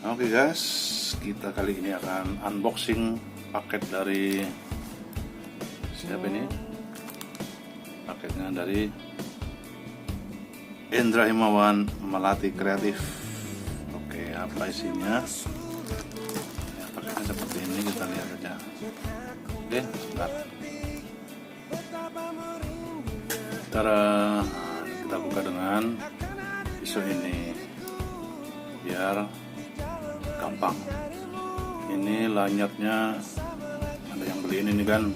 Oke guys, kita kali ini akan unboxing paket dari siapa ini? Paketnya dari Indra Himawan, Melati Creative. Oke, apa isinya? Ya, paketnya seperti ini, kita lihat aja. Oke, sebentar. Kita buka dengan isu ini biar gampang. Ini lanyardnya ada yang beliin ini kan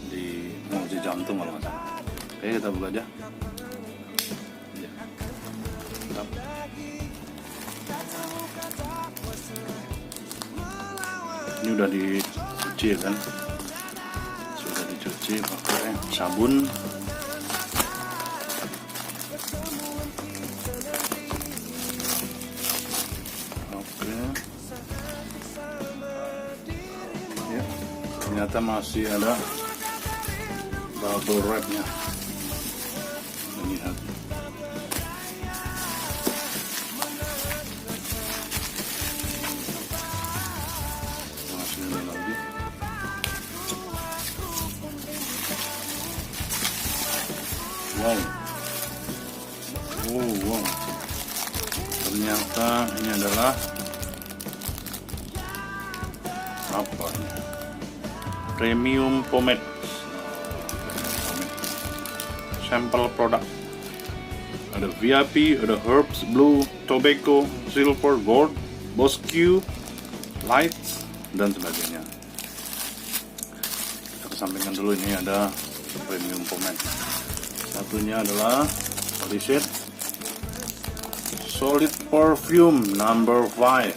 di Muji Jantung kalau nggak salah. Oke, kita buka aja. Ya. Ini udah dicuci kan? Sudah dicuci pakai sabun. Ya, ternyata masih ada bubble wrapnya. Lihat. Masih ada lagi. Wow. Oh, wow. Ternyata ini adalah apa ini? Premium pomade, sampel produk. Ada VIP, ada herbs, blue, tobacco, silver, gold, bosque, light, dan sebagainya. Kita kesampingkan dulu, ini ada premium pomade. Satunya adalah Solid Solid Perfume number 5,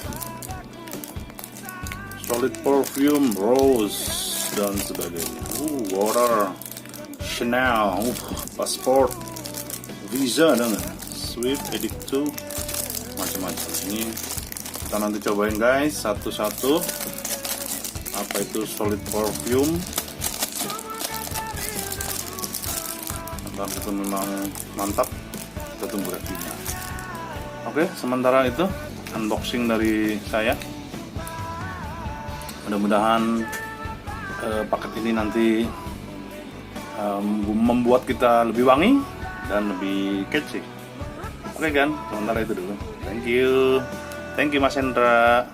Solid Perfume Rose, dan sebagainya. Water, Chanel, Passport, Visa, dan Swift, Edit 2, macam-macam. Ini kita nanti cobain guys, satu-satu. Apa itu Solid Perfume? Apakah itu memang mantap? Kita tunggu reviewnya. Oke, sementara itu unboxing dari saya. Mudah-mudahan paket ini nanti membuat kita lebih wangi dan lebih kece. Oke kan, sementara itu dulu. Thank you Mas Hendra.